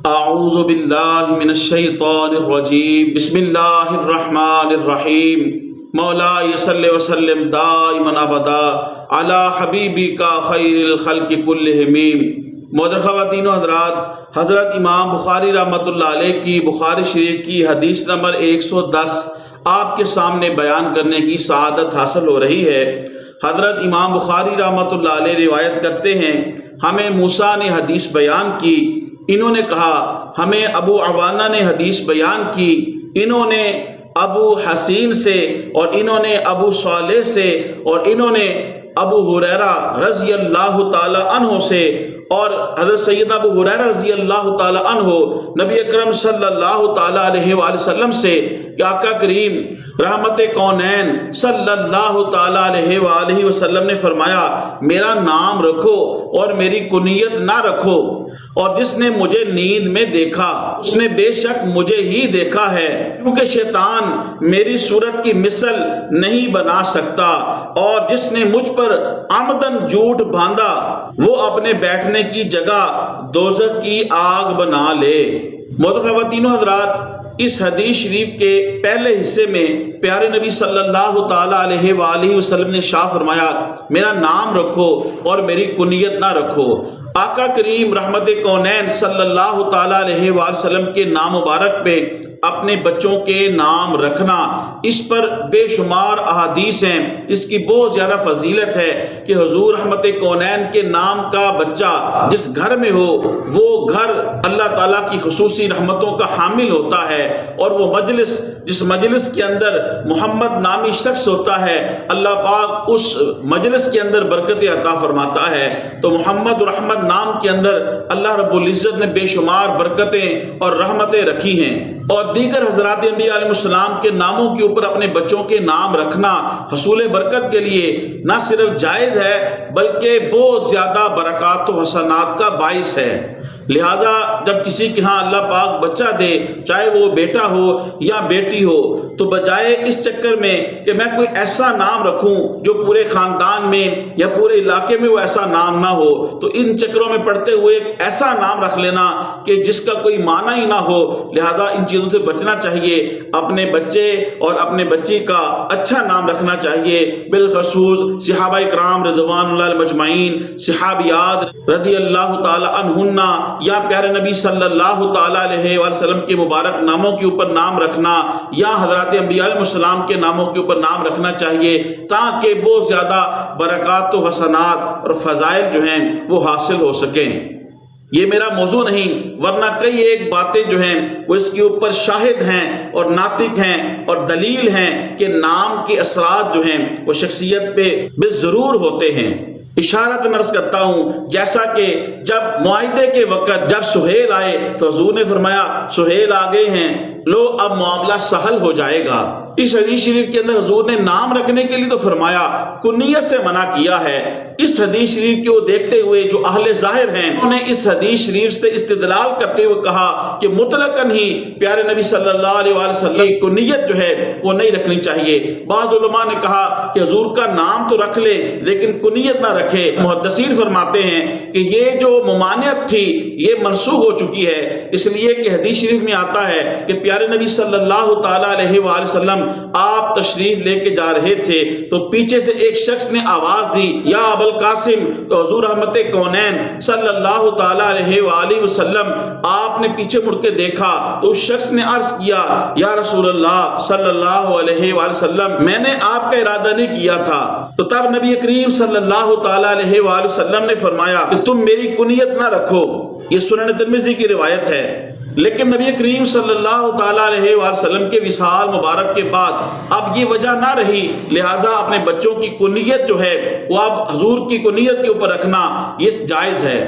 اعوذ باللہ من الشیطان الرجیم بسم اللہ الرحمن الرحیم مولا صلی وسلم دائما ابدا علی حبیبک خیر الخلق کلہم۔ محترم خواتین و حضرات، حضرت امام بخاری رحمۃ اللہ علیہ کی بخاری شریف کی حدیث نمبر 110 آپ کے سامنے بیان کرنے کی سعادت حاصل ہو رہی ہے۔ حضرت امام بخاری رحمۃ اللہ علیہ روایت کرتے ہیں، ہمیں موسیٰ نے حدیث بیان کی، انہوں نے کہا ہمیں ابو عوانہ نے حدیث بیان کی، انہوں نے ابو حسین سے، اور انہوں نے ابو صالح سے، اور انہوں نے ابو ہریرہ رضی اللہ تعالی عنہ سے، اور حضرت سیدنا ابو ہریرہ رضی اللہ تعالی عنہ نبی اکرم صلی اللہ تعالی علیہ وآلہ وسلم سے کہ آقا کریم رحمت کونین صلی اللہ تعالی علیہ وآلہ وسلم نے فرمایا میرا نام رکھو اور میری کنیت نہ رکھو، اور جس نے مجھے نیند میں دیکھا اس نے بے شک مجھے ہی دیکھا ہے، کیونکہ شیطان میری صورت کی مثل نہیں بنا سکتا، اور جس نے مجھ پر عمدن جھوٹ باندھا وہ اپنے بیٹھنے کی جگہ دوزخ کی آگ بنا لے۔ محترم خواتین و حضرات، اس حدیث شریف کے پہلے حصے میں پیارے نبی صلی اللہ تعالی علیہ وآلہ وسلم نے شاہ فرمایا میرا نام رکھو اور میری کنیت نہ رکھو۔ آقا کریم رحمت کونین صلی اللہ تعالی علیہ وآلہ وسلم کے نام مبارک پہ اپنے بچوں کے نام رکھنا، اس پر بے شمار احادیث ہیں، اس کی بہت زیادہ فضیلت ہے کہ حضور رحمت کونین کے نام کا بچہ جس گھر میں ہو وہ گھر اللہ تعالیٰ کی خصوصی رحمتوں کا حامل ہوتا ہے، اور وہ مجلس جس مجلس کے اندر محمد نامی شخص ہوتا ہے اللہ پاک اس مجلس کے اندر برکت عطا فرماتا ہے۔ تو محمد اور احمد نام کے اندر اللہ رب العزت نے بے شمار برکتیں اور رحمتیں رکھی ہیں، اور دیگر حضرات انبیاء علیہ السلام کے ناموں کے اوپر اپنے بچوں کے نام رکھنا حصول برکت کے لیے نہ صرف جائز ہے بلکہ بہت زیادہ برکات و حسنات کا باعث ہے۔ لہذا جب کسی کے ہاں اللہ پاک بچہ دے، چاہے وہ بیٹا ہو یا بیٹی ہو، تو بجائے اس چکر میں کہ میں کوئی ایسا نام رکھوں جو پورے خاندان میں یا پورے علاقے میں وہ ایسا نام نہ ہو، تو ان چکروں میں پڑھتے ہوئے ایک ایسا نام رکھ لینا کہ جس کا کوئی معنی ہی نہ ہو۔ لہذا ان چیزوں سے بچنا چاہیے، اپنے بچے اور اپنے بچی کا اچھا نام رکھنا چاہیے، بالخصوص صحابہ اکرام رضوان اللہ علیہم اجمعین، صحابیات رضی اللہ تعالی عنہن، یا پیارے نبی صلی اللہ تعالی علیہ وآلہ وسلم کے مبارک ناموں کے اوپر نام رکھنا، یا حضرات انبیاء علیہ السلام کے ناموں کے اوپر نام رکھنا چاہیے، تاکہ بہت زیادہ برکات و حسنات اور فضائل جو ہیں وہ حاصل ہو سکیں۔ یہ میرا موضوع نہیں، ورنہ کئی ایک باتیں جو ہیں وہ اس کے اوپر شاہد ہیں اور ناطق ہیں اور دلیل ہیں کہ نام کے اثرات جو ہیں وہ شخصیت پہ بالضرور ہوتے ہیں۔ اشارت نرس کرتا ہوں، جیسا کہ جب معاہدے کے وقت جب سہیل آئے تو حضور نے فرمایا سہیل آ گئے ہیں، لو اب معاملہ سہل ہو جائے گا۔ اس حدیث شریف کے اندر حضور نے نام رکھنے کے لیے تو فرمایا، کنیت سے منع کیا ہے۔ اس حدیث شریف کو دیکھتے ہوئے جو اہل ظاہر ہیں انہوں نے اس حدیث شریف سے استدلال کرتے ہوئے کہا کہ مطلقاً ہی پیارے نبی صلی اللہ علیہ وآلہ وسلم کی کنیت جو ہے وہ نہیں رکھنی چاہیے۔ بعض علماء نے کہا کہ حضور کا نام تو رکھ لے لیکن کنیت نہ رکھے۔ محدثین فرماتے ہیں کہ یہ جو ممانعت تھی یہ منسوخ ہو چکی ہے، اس لیے کہ حدیث شریف میں آتا ہے کہ پیارے نبی صلی اللہ تعالی علیہ وآلہ وسلم آپ تشریف لے کے جا رہے تھے تو پیچھے سے ایک شخص نے آواز دی یا ابو القاسم، تو حضور رحمت کونین صلی اللہ تعالی علیہ وآلہ وسلم آپ نے پیچھے مڑ کے دیکھا تو اس شخص نے عرض کیا یا رسول اللہ صلی اللہ علیہ وآلہ وسلم میں نے آپ کا ارادہ نہیں کیا تھا۔ تو تب نبی کریم صلی اللہ تعالی علیہ وآلہ وسلم نے فرمایا کہ تم میری کنیت نہ رکھو۔ یہ سنن ترمذی کی روایت ہے۔ لیکن نبی کریم صلی اللہ تعالی علیہ وآلہ وسلم کے وصال مبارک کے بعد اب یہ وجہ نہ رہی، لہٰذا اپنے بچوں کی کنیت جو ہے وہ اب حضور کی کنیت کے اوپر رکھنا یہ جائز ہے۔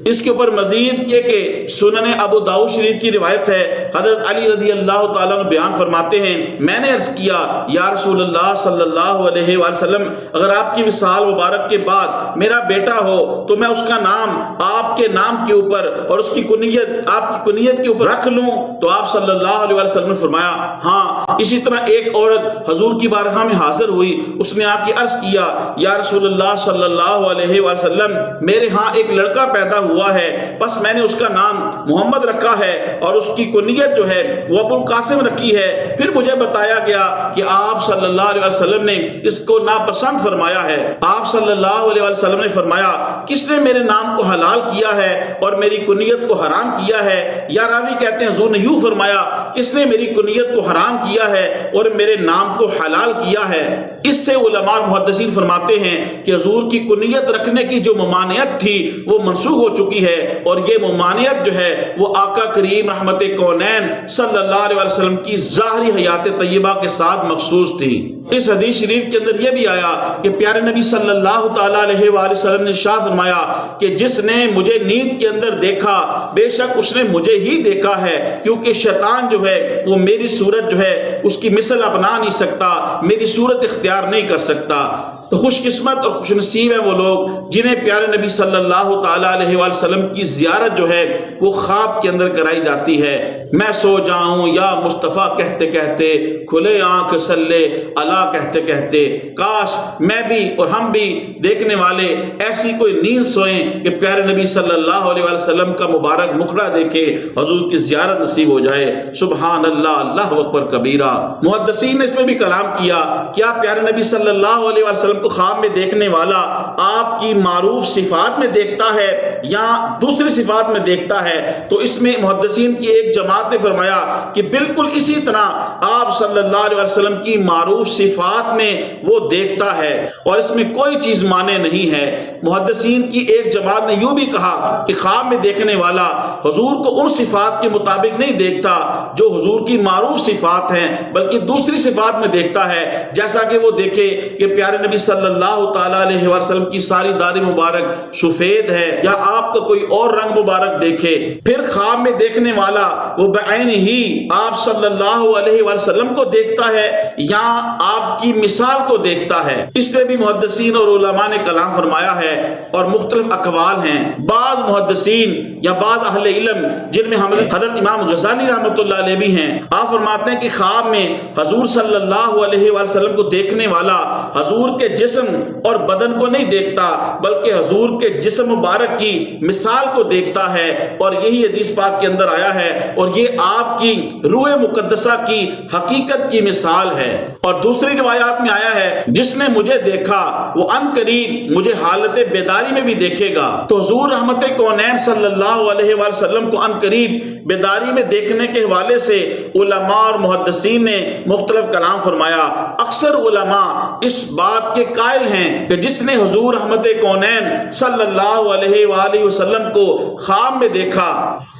اس کے اوپر مزید یہ کہ سنن ابو داؤد شریف کی روایت ہے، حضرت علی رضی اللہ تعالیٰ عنہ بیان فرماتے ہیں میں نے عرض کیا یا رسول اللہ صلی اللہ علیہ وآلہ وسلم اگر آپ کی وصال مبارک کے بعد میرا بیٹا ہو تو میں اس کا نام آپ کے نام کے اوپر اور اس کی کنیت آپ کی کنیت کے اوپر رکھ لوں؟ تو آپ صلی اللہ علیہ وسلم نے فرمایا ہاں۔ اسی طرح ایک عورت حضور کی بارگاہ میں حاضر ہوئی، اس نے آ کے عرض کیا یا رسول اللہ صلی اللہ علیہ وسلم میرے ہاں ایک لڑکا پیدا ہوا ہے، بس میں نے اس کا نام محمد رکھا ہے اور اس کی کنیت جو ہے وہ ابو القاسم رکھی ہے۔ پھر مجھے بتایا گیا کہ آپ صلی اللہ علیہ وسلم نے اس کو ناپسند فرمایا ہے۔ آپ صلی اللہ علیہ وسلم نے فرمایا کس نے میرے نام کو حلال کیا ہے اور میری کنیت کو حرام کیا ہے؟ یا راوی کہتے ہیں حضور نے یوں فرمایا کس نے میری کنیت کو حرام کیا ہے اور میرے نام کو حلال کیا ہے؟ اس سے علماء محدثین فرماتے ہیں کہ حضور کی کنیت رکھنے کی جو ممانعت تھی وہ منسوخ ہو چکی ہے، اور یہ ممانعت جو ہے وہ آقا کریم رحمت کونین صلی اللہ علیہ وسلم کی ظاہری حیات طیبہ کے ساتھ مخصوص تھی۔ اس حدیث شریف کے اندر یہ بھی آیا کہ پیارے نبی صلی اللہ تعالیٰ علیہ وآلہ وسلم نے شاہ فرمایا کہ جس نے مجھے نیند کے اندر دیکھا بے شک اس نے مجھے ہی دیکھا ہے، کیونکہ شیطان جو ہے وہ میری صورت جو ہے اس کی مثل اپنا نہیں سکتا، میری صورت اختیار نہیں کر سکتا۔ تو خوش قسمت اور خوش نصیب ہیں وہ لوگ جنہیں پیارے نبی صلی اللہ تعالیٰ علیہ وآلہ وسلم کی زیارت جو ہے وہ خواب کے اندر کرائی جاتی ہے۔ میں سو جاؤں یا مصطفیٰ کہتے کہتے، کھلے آنکھ صلی اللہ کہتے کہتے، کاش میں بھی اور ہم بھی دیکھنے والے ایسی کوئی نیند سوئیں کہ پیارے نبی صلی اللہ علیہ وآلہ وسلم کا مبارک مکھڑا دیکھے، حضور کی زیارت نصیب ہو جائے۔ سبحان اللہ، اللہ اکبر کبیرہ۔ محدثین نے اس میں بھی کلام کیا، کیا پیارے نبی صلی اللہ علیہ وآلہ وسلم کو خواب میں دیکھنے والا آپ کی معروف صفات میں دیکھتا ہے یا دوسری صفات میں دیکھتا ہے؟ تو اس میں محدثین کی ایک جماعت نے فرمایا کہ بالکل اسی طرح آپ صلی اللہ علیہ وسلم کی معروف صفات میں وہ دیکھتا ہے، اور اس میں کوئی چیز مانے نہیں ہے۔ محدثین کی ایک جماعت نے یوں بھی کہا کہ خواب میں دیکھنے والا حضور کو ان صفات کے مطابق نہیں دیکھتا جو حضور کی معروف صفات ہیں، بلکہ دوسری صفات میں دیکھتا ہے، جیسا کہ وہ دیکھے کہ پیارے نبی صلی اللہ تعالیٰ علیہ وسلم کی ساری داڑھی مبارک سفید ہے، یا آپ کا کوئی اور رنگ مبارک دیکھے۔ پھر خواب میں دیکھنے والا وہ بعین ہی آپ صلی اللہ علیہ وسلم کو دیکھتا ہے یا آپ کی مثال کو دیکھتا ہے۔ اس میں بھی محدثین اور علماء نے کلام فرمایا ہے اور مختلف اقوال ہیں۔ بعض محدثین یا بعض اہل علم جن میں حضرت امام غزالی رحمۃ اللہ علیہ بھی ہیں، آپ فرماتے ہیں کہ خواب میں حضور صلی اللہ علیہ وسلم کو دیکھنے والا حضور کے جسم اور بدن کو نہیں دیکھتا بلکہ حضور کے جسم مبارک کی مثال کو دیکھتا ہے، اور یہی حدیث پاک کے اندر آیا ہے، اور یہ آپ کی روح مقدسہ کی حقیقت کی مثال ہے۔ اور دوسری روایات میں آیا ہے جس نے مجھے دیکھا وہ ان قریب مجھے حالت بیداری میں بھی دیکھے گا۔ تو حضور رحمت کونین صلی اللہ علیہ وآلہ وسلم کو ان قریب بیداری میں دیکھنے کے حوالے سے علماء اور محدثین نے مختلف کلام فرمایا۔ اکثر علماء اس بات کے قائل ہیں کہ جس نے حضور رحمت کونین صلی اللہ علیہ وآلہ وسلم کو خواب میں دیکھا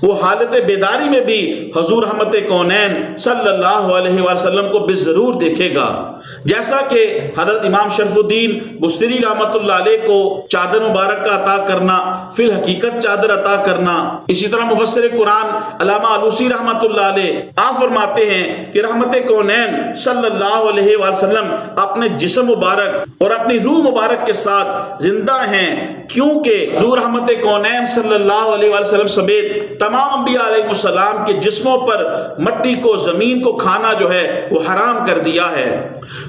وہ حالت بیداری میں بھی حضور رحمت کونین صلی اللہ علیہ وسلم کو بضرور دیکھے گا۔ جیسا کہ حضرت امام شرف الدین بصری رحمت اللہ علیہ کو چادر مبارک کا عطا کرنا، فی الحقیقت چادر عطا کرنا، اسی طرح مفسر قرآن علامہ علوسی رحمت اللہ علیہ آپ فرماتے ہیں کہ رحمت کونین صلی اللہ علیہ وسلم اپنے جسم مبارک اور اپنی روح مبارک کے ساتھ زندہ ہیں، کیونکہ حضور رحمت کونین صلی اللہ علیہ وسلم سمیت تمام انبیاء علیہ السلام کے جسموں پر مٹی کو، زمین کو کھانا جو ہے وہ حرام کر دیا ہے۔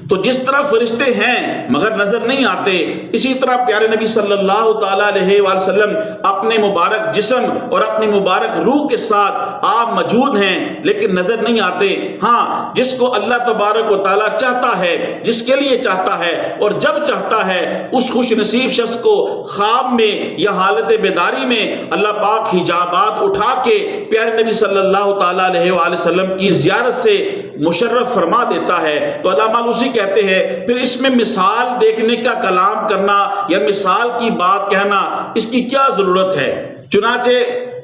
تو جس طرح فرشتے ہیں مگر نظر نہیں آتے، اسی طرح پیارے نبی صلی اللہ تعالیٰ علیہ وآلہ وسلم اپنے مبارک جسم اور اپنی مبارک روح کے ساتھ آپ موجود ہیں لیکن نظر نہیں آتے۔ ہاں، جس کو اللہ تبارک و تعالیٰ چاہتا ہے، جس کے لیے چاہتا ہے اور جب چاہتا ہے، اس خوش نصیب شخص کو خواب میں یا حالت بیداری میں اللہ پاک حجابات اٹھا کے پیارے نبی صلی اللہ تعالیٰ علیہ وآلہ وسلم کی زیارت سے مشرف فرما دیتا ہے۔ تو علامہ علوسی کہتے ہیں پھر اس میں مثال دیکھنے کا کلام کرنا یا مثال کی بات کہنا اس کی کیا ضرورت ہے؟ چنانچہ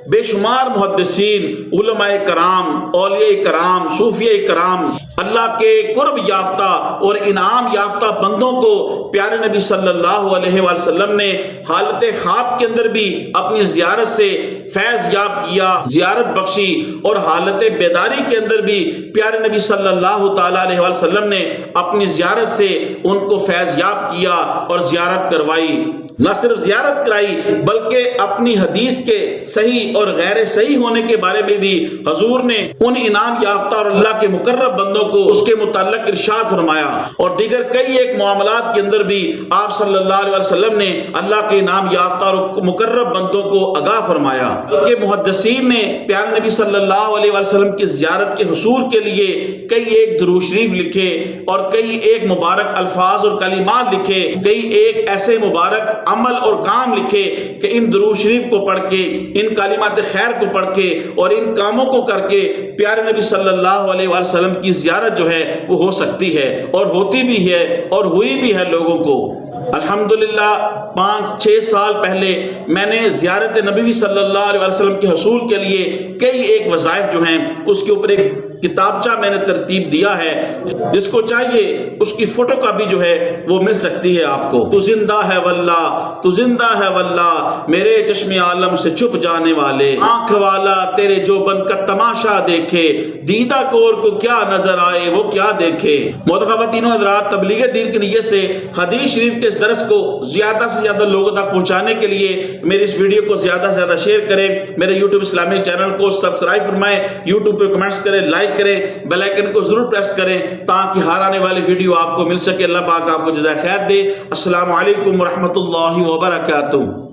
بے شمار محدثین، علماء کرام، اولیاء کرام، صوفیاء کرام، اللہ کے قرب یافتہ اور انعام یافتہ بندوں کو پیارے نبی صلی اللہ علیہ وسلم نے حالت خواب کے اندر بھی اپنی زیارت سے فیض یاب کیا، زیارت بخشی، اور حالت بیداری کے اندر بھی پیارے نبی صلی اللہ تعالیٰ علیہ وسلم نے اپنی زیارت سے ان کو فیض یاب کیا اور زیارت کروائی۔ نہ صرف زیارت کرائی بلکہ اپنی حدیث کے صحیح اور غیر صحیح ہونے کے بارے میں بھی حضور نے ان انعام یافتہ اور اللہ کے مقرب بندوں کو اس کے متعلق ارشاد فرمایا، اور دیگر کئی ایک معاملات کے اندر بھی آپ صلی اللہ علیہ وسلم نے اللہ کے انعام یافتہ اور مقرب بندوں کو آگاہ فرمایا۔ کہ محدثین نے پیارے نبی صلی اللہ علیہ وسلم کی زیارت کے حصول کے لیے کئی ایک درود شریف لکھے اور کئی ایک مبارک الفاظ اور کلمات لکھے، کئی ایک ایسے مبارک عمل اور کام لکھے کہ ان درود شریف کو پڑھ کے، ان کلمات خیر کو پڑھ کے اور ان کاموں کو کر کے پیارے نبی صلی اللہ علیہ وسلم کی زیارت جو ہے وہ ہو سکتی ہے اور ہوتی بھی ہے اور ہوئی بھی ہے لوگوں کو۔ الحمدللہ 5-6 سال پہلے میں نے زیارت نبی صلی اللہ علیہ وسلم کے حصول کے لیے کئی ایک وظائف جو ہیں اس کے اوپر ایک کتابچہ میں نے ترتیب دیا ہے، جس کو چاہیے اس کی فوٹو کاپی جو ہے وہ مل سکتی ہے آپ کو۔ تو زندہ ہے واللہ، تو زندہ ہے واللہ، میرے چشم عالم سے چھپ جانے والے، آنکھ والا تیرے جو بن کا تماشا دیکھے، دیدہ کور کو کیا نظر آئے وہ کیا دیکھے۔ محترم تینوں حضرات، تبلیغ دین کی نیت سے حدیث شریف کے اس درس کو زیادہ سے زیادہ لوگوں تک پہنچانے کے لیے میری اس ویڈیو کو زیادہ سے زیادہ شیئر کریں، میرے یوٹیوب اسلامی چینل کو سبسکرائب فرمائیں، یوٹیوب پہ کمنٹس کریں، لائک کریں، بیل آئیکن کو ضرور پریس کریں تاکہ ہر آنے والی ویڈیو آپ کو مل سکے۔ اللہ پاک آپ کو جزائے خیر دے۔ السلام علیکم ورحمۃ اللہ وبرکاتہ۔